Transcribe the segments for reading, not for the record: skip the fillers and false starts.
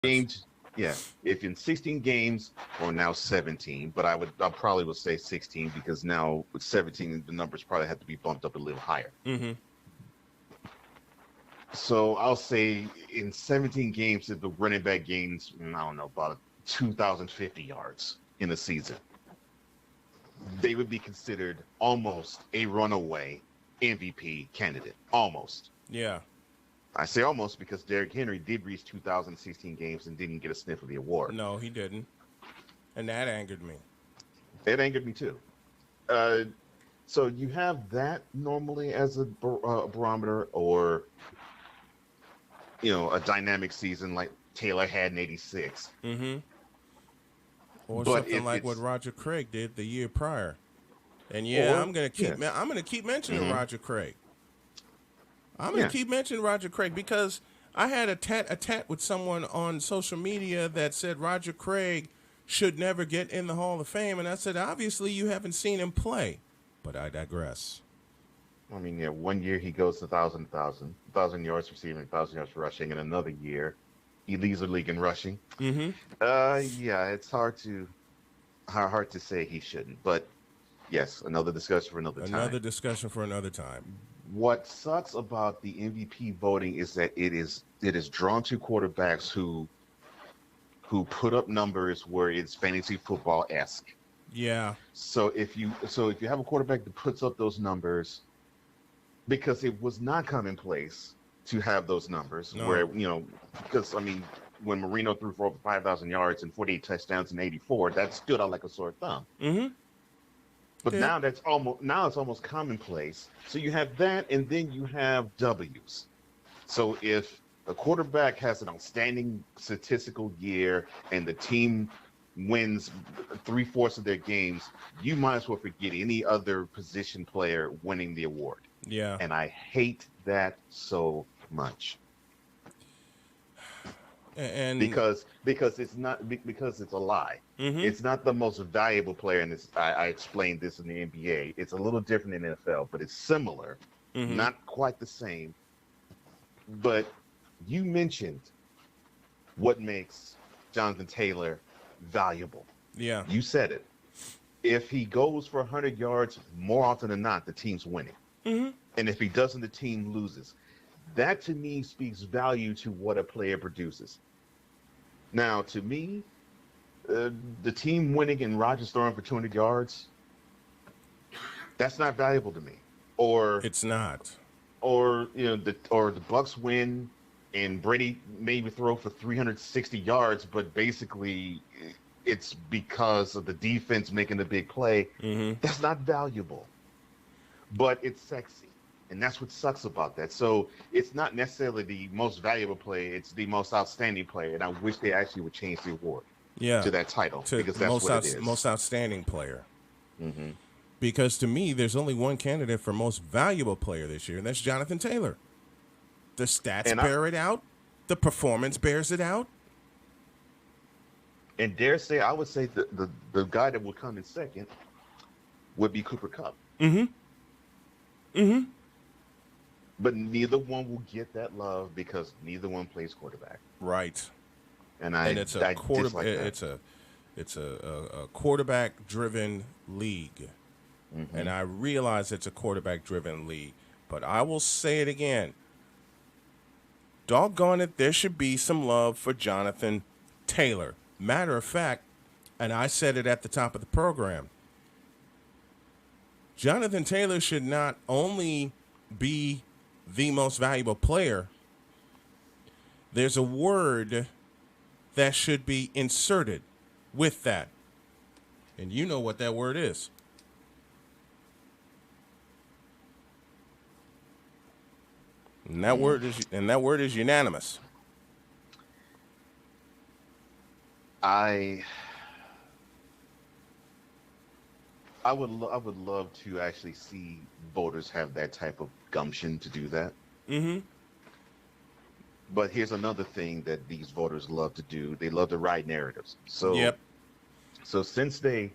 games, yeah. If in 16 games or now 17, but I probably would say 16 because now with 17 the numbers probably have to be bumped up a little higher. Mm-hmm. So I'll say in 17 games, if the running back gains, I don't know, about 2,050 yards in a season, they would be considered almost a runaway MVP candidate. Almost. Yeah. I say almost because Derrick Henry did reach 2,016 games and didn't get a sniff of the award. No, he didn't, and that angered me. It angered me too. Uh, so you have that normally as a barometer, or a dynamic season like Taylor had in '86. Mm-hmm. Or But something if like what it's Roger Craig did the year prior. And yeah, or yeah, I'm gonna keep mentioning hmm Roger Craig. I'm gonna yeah, keep mentioning Roger Craig because I had a tat with someone on social media that said Roger Craig should never get in the Hall of Fame, and I said obviously you haven't seen him play, but I digress. I mean, yeah. One year he goes to thousand yards receiving, 1,000 yards rushing, and another year he leads the league in rushing. Mm-hmm. Yeah, it's hard to say he shouldn't, but yes, another discussion for another time. Another discussion for another time. What sucks about the MVP voting is that it is drawn to quarterbacks who put up numbers where it's fantasy football esque. Yeah. So if you have a quarterback that puts up those numbers, because it was not commonplace to have those numbers No. where because I mean when Marino threw for over 5,000 yards and 48 touchdowns in '84, that stood out like a sore thumb. Mm-hmm. But Did. now it's almost commonplace. So you have that, and then you have W's. So if a quarterback has an outstanding statistical year and the team wins three-fourths of their games, you might as well forget any other position player winning the award. Yeah. And I hate that so much And because it's a lie. mm-hmm. It's not the most valuable player in this. I explained this in the NBA. It's a little different in the NFL, but it's similar, Mm-hmm. not quite the same. But you mentioned what makes Jonathan Taylor valuable. Yeah. You said it. If he goes for 100 yards, more often than not, the team's winning. Mm-hmm. And if he doesn't, the team loses. That to me speaks value to what a player produces. Now, to me, the team winning and Rodgers throwing for 200 yards, that's not valuable to me. Or It's not. or the Bucks win and Brady maybe throw for 360 yards, but basically it's because of the defense making the big play. Mm-hmm. That's not valuable, but it's sexy. And that's what sucks about that. So it's not necessarily the most valuable player, it's the most outstanding player. And I wish they actually would change the award Yeah. to that title To because that's what it is. most outstanding player. Hmm. Because to me, there's only one candidate for most valuable player this year, and that's Jonathan Taylor. The stats And bear it out. The performance bears it out. I would say the guy that would come in second would be Cooper Cup. Mm-hmm. Mm-hmm. But neither one will get that love because neither one plays quarterback. Right. And And it's a I quarter. dislike that. It's a quarterback driven league, and I realize it's a quarterback driven league. But I will say it again. Doggone it, there should be some love for Jonathan Taylor. Matter of fact, and I said it at the top of the program, Jonathan Taylor should not only be the most valuable player, there's a word that should be inserted with that. And you know what that word is. And that word is unanimous. I I would love to actually see voters have that type of gumption to do that. Mm-hmm. But here's another thing that these voters love to do. They love to write narratives. So Yep. so since they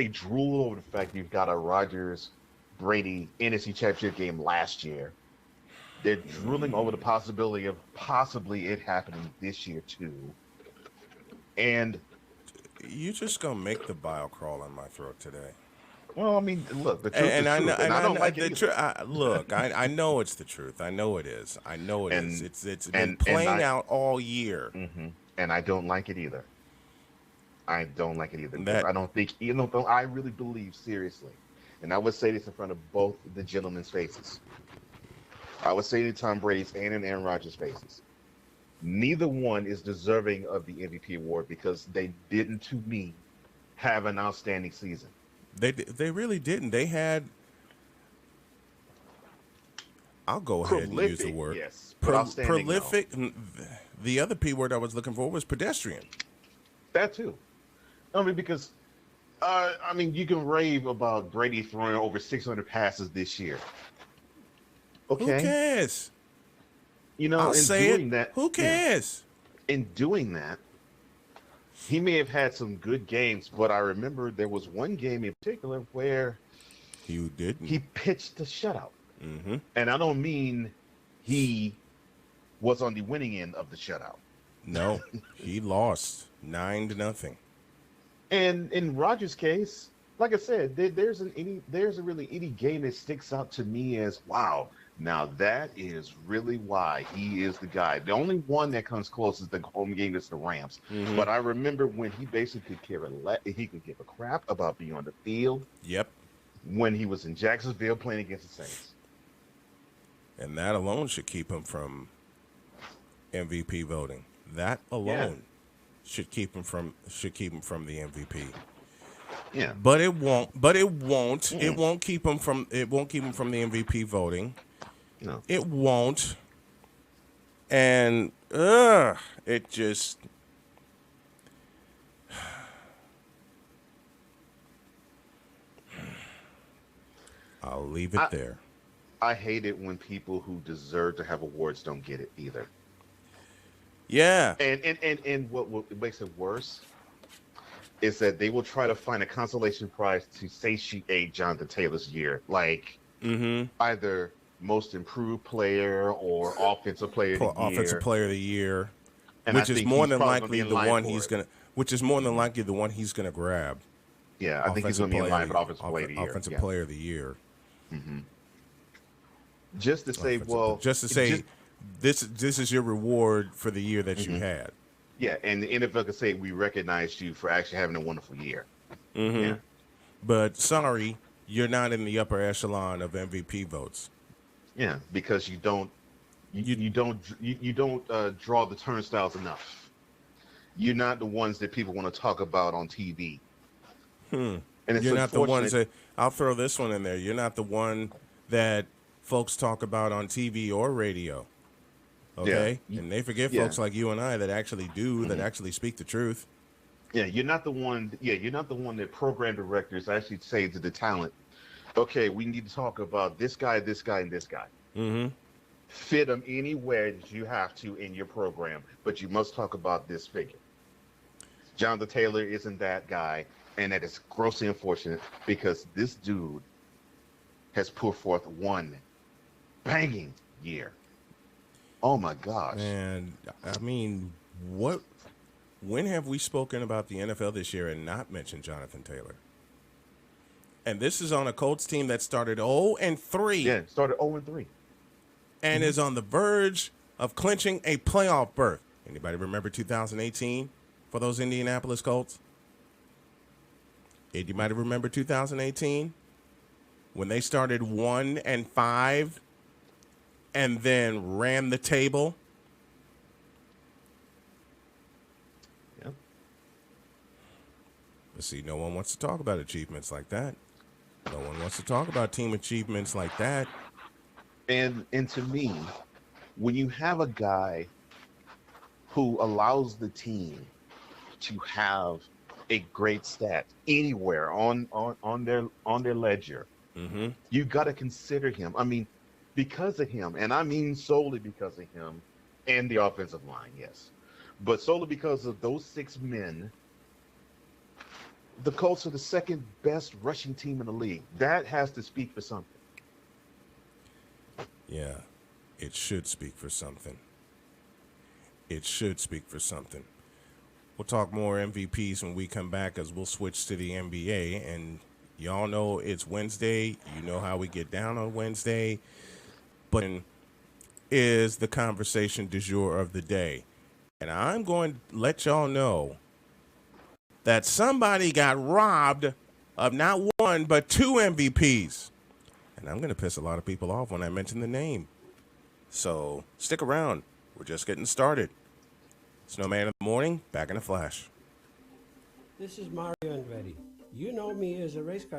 drool over the fact you've got a Rodgers Brady NFC Championship game last year, they're drooling over the possibility of possibly it happening this year too. And You just gonna make the bile crawl on my throat today. well, I mean, look, the truth And is I know, truth, and I don't like it the either. look. I know it's the truth. I know it is. I know it is. And It's been and playing I out all year. hmm and I don't like it either. I don't like it either because That I don't think you know. I really believe seriously, and I would say this in front of both the gentlemen's faces. I would say to Tom Brady's and Aaron Rodgers' faces. Neither one is deserving of the MVP award because they didn't, to me, have an outstanding season. they really didn't. They had. I'll go ahead and use the Prolific, word yes, but outstanding, no. prolific. The other p word I was looking for was pedestrian. That too. I mean, because I mean, you can rave about Brady throwing over 600 passes this year. Who Okay, cares? you know, I'll say it. Who yeah, cares? in doing that, he may have had some good games, but I remember there was one game in particular where You didn't. he pitched a shutout. Mm-hmm. And I don't mean he was on the winning end of the shutout. No, he lost 9-0. And in Rogers' case, like I said, there's a really any game that sticks out to me as wow. Now that is really why he is the guy. The only one that comes close is the home game is the Rams. Mm-hmm. But I remember when he basically he could give a crap about being on the field Yep. when he was in Jacksonville playing against the Saints. And that alone should keep him from MVP voting. That Yeah, alone should keep him from the MVP. yeah. But it won't. But it won't. It Mm-mm. won't keep him from. It won't keep him from the MVP voting. No. It won't. And it just. I'll leave it I, there. I hate it when people who deserve to have awards don't get it either. Yeah. And what makes it worse is that they will try to find a consolation prize to satiate Jonathan Taylor's year, like Mm-hmm. either most improved player or offensive player of the Offensive year. player of the year, And I which is think more he's than probably going to be likely in the line one for he's it. gonna. Which is more than Mhm. likely the one he's gonna grab. Yeah, I think he's going to be in line for offensive player of the year. Offensive Yeah. player of the year. hmm Just to say, Offensive, well, just to just say, this is your reward for the year that you hmm had. yeah, and the NFL could say we recognize you for actually having a wonderful year. Mm-hmm. Yeah, But sorry, you're not in the upper echelon of MVP votes. yeah, because You you don't draw the turnstiles enough. You're not the ones that people want to talk about on TV. hmm, And it's you're not the ones unfortunate. that I'll throw this one in there. You're not the one that folks talk about on TV or radio. Yeah, Okay, and they forget yeah, folks like you and I that actually do that mhm. actually speak the truth. Yeah. You're not the one. Yeah, you're not the one that program directors actually say to the talent, "Okay, we need to talk about this guy, and this guy. Mm-hmm. Fit them anywhere that you have to in your program, but you must talk about this figure." Jonathan Taylor isn't that guy, and that is grossly unfortunate because this dude has put forth one banging year. Oh my gosh. And I mean, what? When have we spoken about the NFL this year and not mentioned Jonathan Taylor? And this is on a Colts team that started 0-3 Yeah, started 0-3. and hmm is on the verge of clinching a playoff berth. Anybody remember 2018 for those Indianapolis Colts? You might have remembered 2018 when they started 1-5 and then ran the table. Yeah. But see, no one wants to talk about achievements like that. No one wants to talk about team achievements like that. And to me, when you have a guy who allows the team to have a great stat anywhere on their ledger, Mm-hmm. you got to consider him. I mean, because of him, and I mean solely because of him and the offensive line, yes, but solely because of those six men, the Colts are the second best rushing team in the league. That has to speak for something. Yeah, it should speak for something. It should speak for something. We'll talk more MVPs when we come back as we'll switch to the NBA. And y'all know it's Wednesday. You know how we get down on Wednesday. But is the conversation du jour of the day. And I'm going to let y'all know that somebody got robbed of not one, but two MVPs. And I'm going to piss a lot of people off when I mention the name. So stick around. We're just getting started. Snowman in the morning, back in a flash. This is Mario Andretti. You know me as a race car